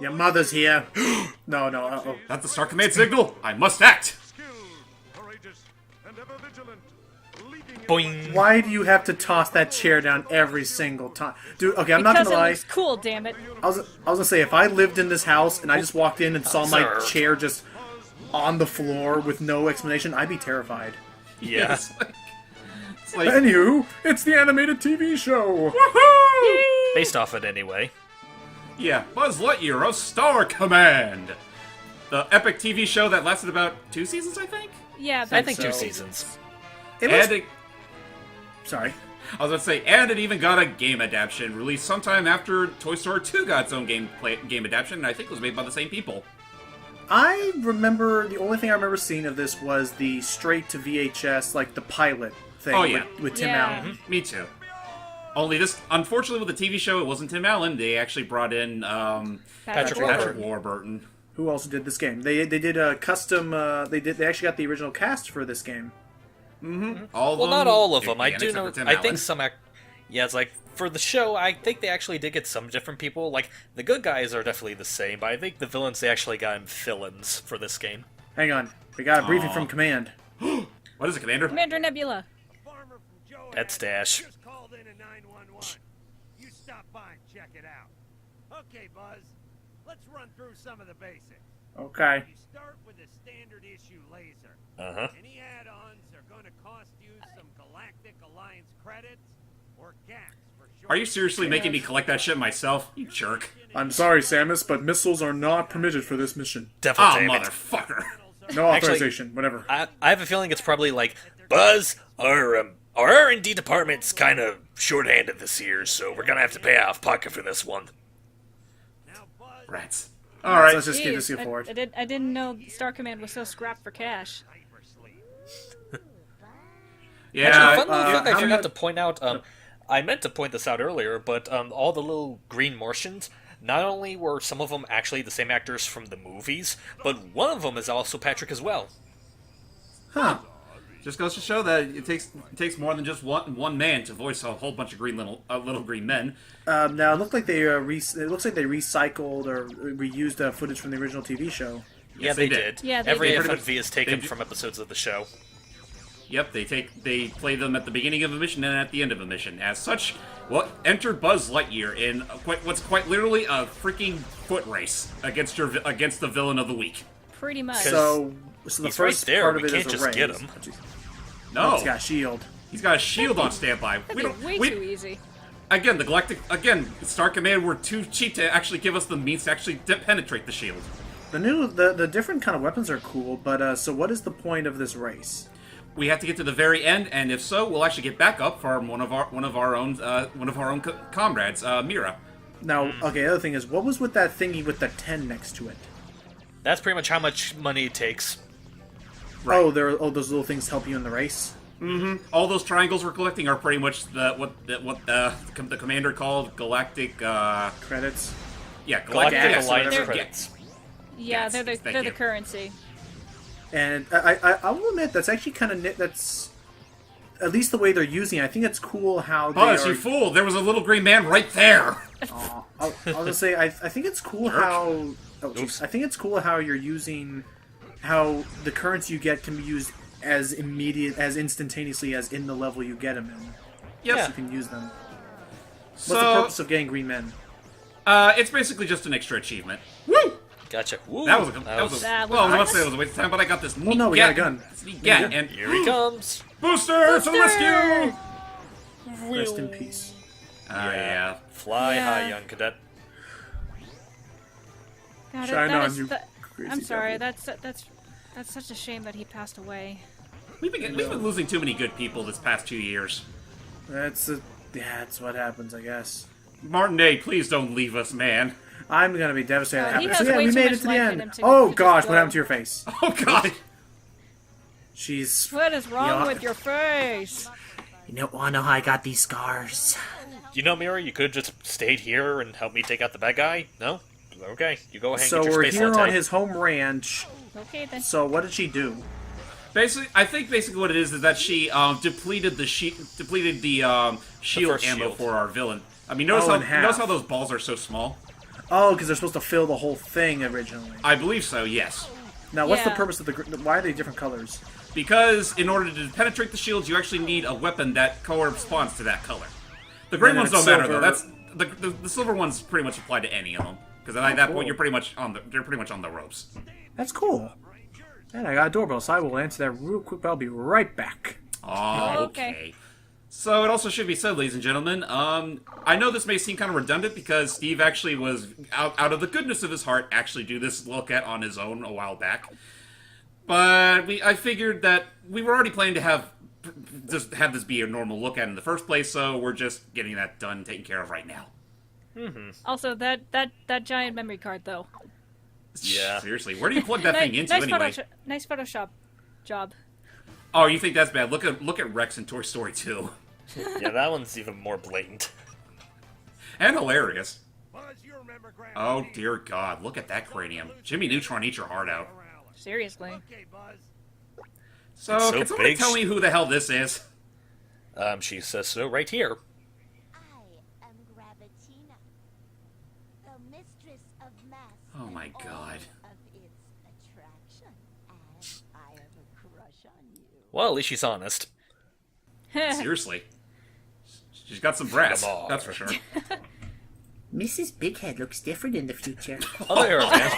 Your mother's here. No, uh-oh. That's the Star Command signal. I must act. Boing. Why do you have to toss that chair down every single time? Dude, okay, I'm not gonna lie. Because it looks cool, damn it. I was gonna say, if I lived in this house and I just walked in and saw my chair just on the floor with no explanation, I'd be terrified. Yeah. It's like, Anywho, it's the animated TV show! woohoo! Based off it anyway. Yeah, Buzz Lightyear of Star Command! The epic TV show that lasted about 2 seasons, I think? Yeah, I think so. 2 seasons. It was... And it, Sorry. I was about to say, and it even got a game adaptation, released sometime after Toy Story 2 got its own game adaptation, and I think it was made by the same people. I remember, the only thing I remember seeing of this was the straight to VHS, like the pilot thing with Tim Yeah. Allen. Me too. Only this, unfortunately, with the TV show, it wasn't Tim Allen. They actually brought in Patrick Patrick Warburton. Who also did this game? They did a custom. They actually got the original cast for this game. All Well, not all of them. I again, do except know. for Tim I Allen. think some. Yeah, it's like for the show. I think they actually did get some different people. Like the good guys are definitely the same, but I think the villains they actually got villains for this game. Hang on, we got a briefing Aw. from Command. What is it, Commander? Commander Nebula. That's Dash. Just called in a 911. You stop by and check it out. Okay, Buzz. Let's run through some of the basics. Okay. You start with a standard issue laser. Any add-ons are going to cost you some Galactic Alliance credits or GACs for short. Are you seriously making me collect that shit myself? You jerk. I'm sorry, Samus, but missiles are not permitted for this mission. Oh, Definitely. Damn it. motherfucker. No authorization, whatever. I have a feeling it's probably like Buzz. Our R&D department's kind of short-handed this year, so we're gonna have to pay out of pocket for this one. Now, Buzz, Rats. So Alright. let's just Jeez, go forward. I didn't know Star Command was so scrapped for cash. hypersleep. Yeah. Actually, fun little thing I how forgot many- to point out. I meant to point this out earlier, but all the little green Martians. Not only were some of them actually the same actors from the movies, but one of them is also Patrick as well. Huh. Just goes to show that it takes more than just one man to voice a whole bunch of little green men. Now it looks like they recycled or reused footage from the original TV show. Yeah, they did. did. Yeah, they Every did. FMV is taken They- from episodes of the show. Yep, they play them at the beginning of a mission and at the end of a mission. As such, enter Buzz Lightyear in what's quite literally a freaking foot race against the villain of the week. Pretty much. So the He's first right there, part of we it can't is a just race. get him. Oh, jeez. No, He's got a shield. he's got a shield on standby. That'd We be don't. way we, too easy. Again, Star Command were too cheap to actually give us the means to actually penetrate the shield. The different kind of weapons are cool, but so what is the point of this race? We have to get to the very end, and if so, we'll actually get back up for one of our own comrades, Mira. Now, okay, the other thing is, what was with that thingy with the 10 next to it? That's pretty much how much money it takes. Right. Oh, those little things help you in the race? All those triangles we're collecting are pretty much what the commander called galactic. Credits? Yeah, Galactic yes, Alliance whatever. credits. Yeah, Yes, they're thank the you. currency. And I will admit, that's actually kind of that's... At least the way they're using it, I think it's cool how they Buzz, are... you fool! There was a little green man right there. Aw. I was gonna say, I think it's cool how... Oh, jeez. Oops. I think it's cool how you're using... How the currency you get can be used as instantaneously as in the level you get them in. Yes. You can use them. What's So the purpose of getting green men? it's basically just an extra achievement. Woo! Gotcha. Woo. That was That well, I was was about to say it was a waste of time, but I got this. Neat no, we got a gat- gun. this neat gat, and Here he comes. booster to the rescue! Rest in peace. Yeah. Fly Yeah. high, young cadet. God, Shine that on, is you the- crazy I'm sorry. devil. That's such a shame that he passed away. We've been losing too many good people this past 2 years. That's what happens, I guess. Martin A, please don't leave us, man. I'm gonna be devastated. God, that he happens. has So yeah, way we too made much it to the life in end. him to Oh just gosh, go. what happened to your face? Oh god. She's. What is wrong Yeah. with your face? You don't want to know how I got these scars. You know, Mira, you could have just stayed here and helped me take out the bad guy. No? Okay, you go ahead and So get your we're space here latte. on his home ranch. Okay then. So what did she do? I think basically what it is that she depleted the shield first ammo shield. for our villain. I mean, notice Oh, in how half. notice how those balls are so small. Oh, because they're supposed to fill the whole thing originally. I believe so, yes. Now, what's the Yeah. purpose of why are they different colors? Because in order to penetrate the shields, you actually need a weapon that corresponds to that color. The green And then ones don't it's matter though. silver. That's the silver ones pretty much apply to any of them. Because at that cool. point, you're pretty much on the ropes. That's cool. And I got a doorbell, so I will answer that real quick, but I'll be right back. Oh, Okay. okay. So it also should be said, ladies and gentlemen, I know this may seem kind of redundant because Steve actually was, out of the goodness of his heart, actually do this look at on his own a while back. But I figured that we were already planning to just have this be a normal look at in the first place, so we're just getting that done, taken care of right now. Also, that giant memory card, though. Yeah. Seriously, where do you plug that thing into nice anyway? Nice Photoshop job. Oh, you think that's bad? Look at Rex in Toy Story 2. Yeah, that one's even more blatant. And hilarious. Buzz, you remember Grandma Oh Dee? dear God, look at that cranium. Jimmy Neutron, eat your heart out. Seriously. Okay, Buzz. So, So can somebody big. tell me who the hell this is? She says so right here. I am Gravatina, the mistress of mass. Oh and my all God. Of its attraction, and I have a crush on you. Well, at least she's honest. Seriously. She's got some brass, Come on. that's for sure. Mrs. Bighead looks different in the future. Oh, there, man.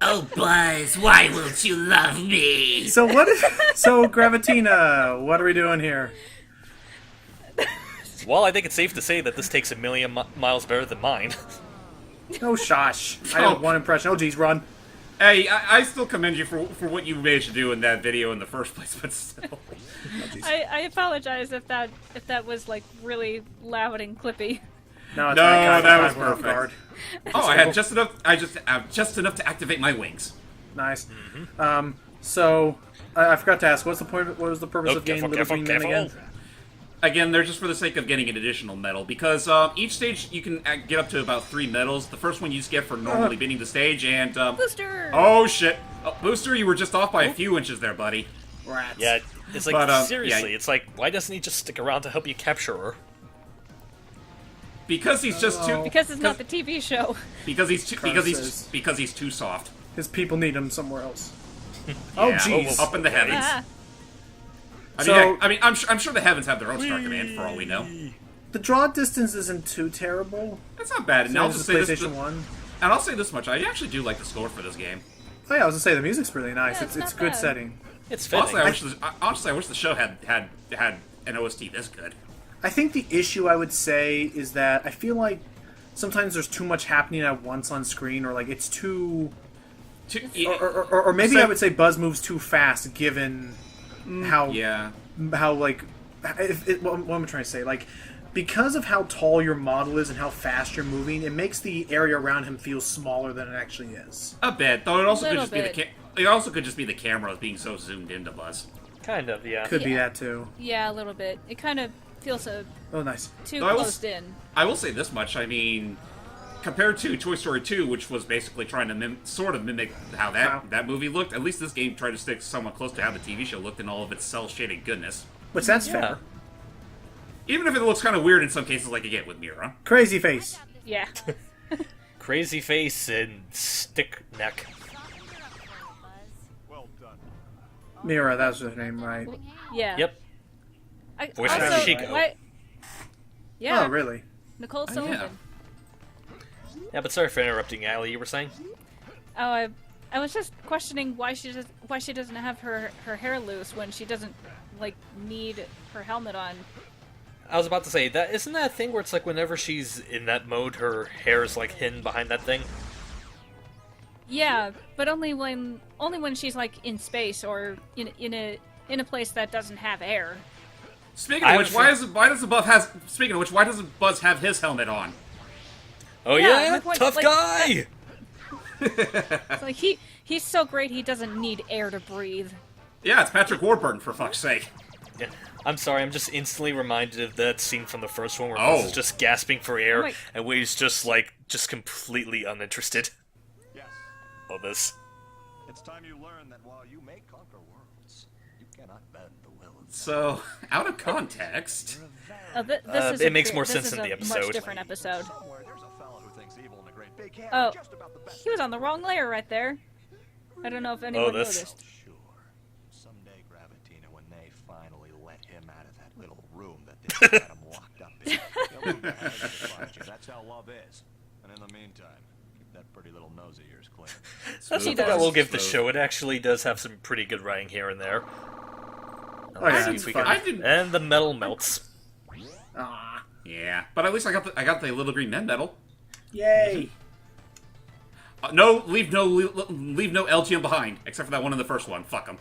Oh, Buzz, why won't you love me? So Gravatina, what are we doing here? Well, I think it's safe to say that this takes a million miles better than mine. No shush. I have one impression. Oh, geez, run. Hey, I still commend you for what you managed to do in that video in the first place, but still. I apologize if that was like really loud and clippy. No, it's No, not that was off guard. perfect. Oh, I had just enough. I just have just enough to activate my wings. Nice. So I forgot to ask. What's the point? What was the purpose Oh, of getting careful, Little Green Men careful, again? careful. Again, they're just for the sake of getting an additional medal, because each stage you can get up to about 3 medals. The first one you just get for normally beating the stage, and Booster. oh shit, Booster, you were just off by a few inches there, buddy. Rats. Yeah, it's like, But, seriously, yeah. it's like, why doesn't he just stick around to help you capture her? Because he's just too. Because it's not the TV show. Because he's too. Curses. Because he's too soft. His people need him somewhere else. Oh, Yeah, jeez. up in the heavens. Ah. I'm sure the heavens have their own Star Command for all we know. The draw distance isn't too terrible. That's not bad. And So I'll this just is say this. PlayStation 1. And I'll say this much: I actually do like the score for this game. Oh yeah, I was gonna say the music's really nice. Yeah, it's it's not good bad. setting. It's fitting. Honestly, I wish the show had an OST this good. I think the issue I would say is that I feel like sometimes there's too much happening at once on screen, or like it's too, or maybe I would say Buzz moves too fast given how Yeah. like what am I trying to say? Like because of how tall your model is and how fast you're moving, it makes the area around him feel smaller than it actually is. A bit, though. It also could Little just be bit. it also could just be the camera being so zoomed into Buzz. Kind of, yeah. Could be Yeah. that too. Yeah, a little bit. It kind of feels Oh, nice. too No, I was- closed in. I will say this much. I mean, compared to Toy Story 2, which was basically trying to sort of mimic how Wow. that movie looked, at least this game tried to stick somewhat close to how the TV show looked in all of its cel-shaded goodness. Which that's Yeah. fair. Even if it looks kind of weird in some cases, like you get with Mira. Crazy face. Yeah. Crazy face and stick neck. Well done. Mira, that's her name, right? Yeah. Yep. Voice also, of Chico. why- Yeah. Oh, really? Nicole yeah. Sullivan. Yeah, but sorry for interrupting, Allie. You were saying? Oh, I was just questioning why she doesn't have her hair loose when she doesn't like need her helmet on. I was about to say that isn't that a thing where it's like whenever she's in that mode, her hair is like hidden behind that thing. Yeah, but only when she's like in space or in a place that doesn't have air. Speaking I of which, was- why doesn't Buzz have his helmet on? Oh Yeah, yeah, my point- tough like- guy. It's like he's so great he doesn't need air to breathe. Yeah, it's Patrick Warburton, for fuck's sake. Yeah. I'm sorry, I'm just instantly reminded of that scene from the first one where Oh. Buzz is just gasping for air, Wait. and Wade's just completely uninterested. Yes, All this. it's time you learn that while you may conquer worlds, you cannot bend the will of So, out of context, This is it makes more sense in the Much episode. different episode. Somewhere there's a fellow who thinks evil and a great big can Oh, are just about the best. he was on the wrong layer right there. I don't know if anyone this. noticed. Sure. Someday, Gravatina, when they finally let him out of that little room that they had him locked up in, they'll be mad at the project. That's how love is. And in the meantime, keep that pretty little nose of yours clean. That's She something I does. will give the show. It actually does have some pretty good writing here and there. Oh, yeah, See it's if we fun. I didn't. And the metal melts. Ah, Yeah, but at least I got the little green men medal. yay! Leave no LGM behind, except for that one in the first one. Fuck them.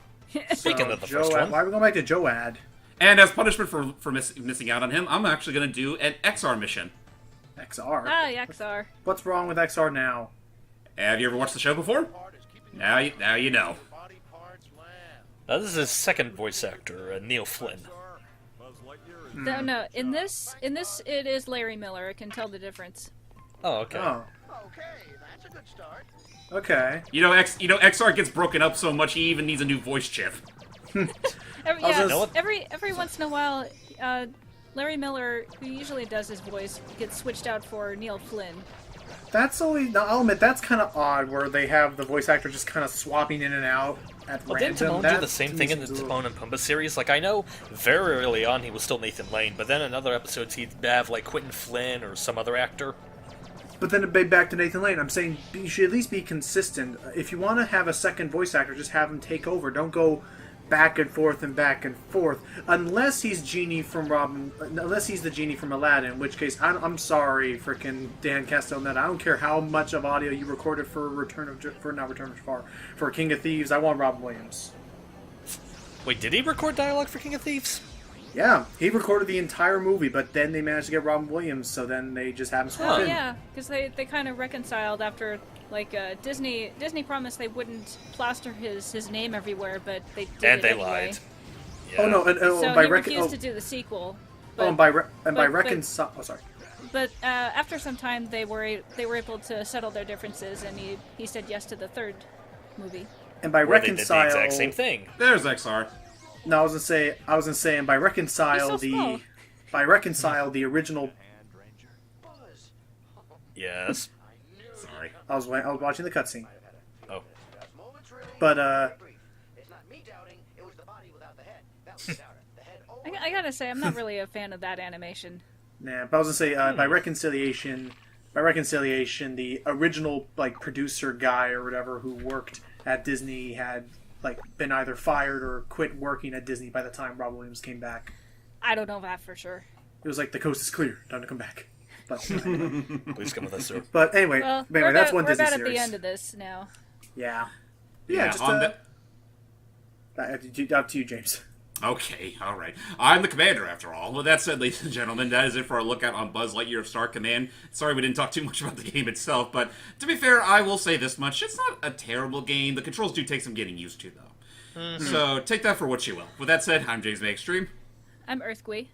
Speaking of the first Joad, one, why are we going back to Joad? And as punishment for missing out on him, I'm actually going to do an XR mission. XR. Ah, Yaxar. What's wrong with XR now? Have you ever watched the show before? Now you know. this is his second voice actor, Neil Flynn. No, in this, it is Larry Miller. I can tell the difference. Oh, okay. Oh, Okay, that's a good start. okay. XR gets broken up so much he even needs a new voice chip. Every once in a while, Larry Miller, who usually does his voice, gets switched out for Neil Flynn. That's always. Now, I'll admit that's kind of odd, where they have the voice actor just kind of swapping in and out at Well, random. didn't Timon That do the same to thing me in the seems a Timon and Pumbaa series? Like, I know very early on he was still Nathan Lane, but then in other episodes he'd have, like, Quentin Flynn or some other actor. But then back to Nathan Lane. I'm saying you should at least be consistent. If you want to have a second voice actor, just have him take over. Don't go back and forth and back and forth. Unless he's unless he's the genie from Aladdin, in which case I'm sorry, frickin' Dan Castellaneta. I don't care how much of audio you recorded for King of Thieves. I want Robin Williams. Wait, did he record dialogue for King of Thieves? Yeah, he recorded the entire movie, but then they managed to get Robin Williams, so then they just have him swap Oh in. yeah, because they kind of reconciled after Disney promised they wouldn't plaster his name everywhere, but they did. And they anyway. lied. Oh no, So by he reckon. refused to do the sequel. Oh, and But, by but- reconcile. Oh, sorry. but after some time, they were able to settle their differences, and he said yes to the third movie. And by Where they did reconcile, the exact same thing. There's XR. No, I was gonna say, and by reconcile He's so small. the original. Hand Ranger. Buzz. Yes. Sorry. I was watching the cutscene, Oh. but It's not me doubting, it was the body without the head. That was the doubter. The head I gotta say, I'm not really a fan of that animation. nah. But I was gonna say by reconciliation, the original producer guy or whatever who worked at Disney had been either fired or quit working at Disney by the time Robin Williams came back. I don't know that for sure. It was like the coast is clear, time to come back. But Please come with us, sir. but anyway, Well, anyway, that's one we're Disney about series. at the end of this now. Yeah. Yeah, just on up to you, James. Okay, alright. I'm the commander, after all. With that said, ladies and gentlemen, that is it for our lookout on Buzz Lightyear of Star Command. Sorry we didn't talk too much about the game itself, but to be fair, I will say this much. It's not a terrible game. The controls do take some getting used to, though. Mm-hmm. So, take that for what you will. With that said, I'm JamesmanXtreme. I'm Earthquake.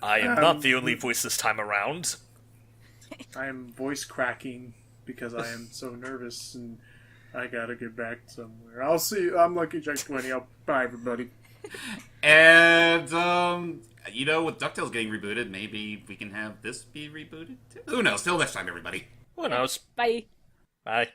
I am not the only voice this time around. I am voice cracking because I am so nervous and I gotta get back somewhere. I'll see you. I'm Lucky Jack 20. Bye, everybody. And, with DuckTales getting rebooted, maybe we can have this be rebooted too? Who knows? Till next time, everybody. Who knows? Bye. Bye.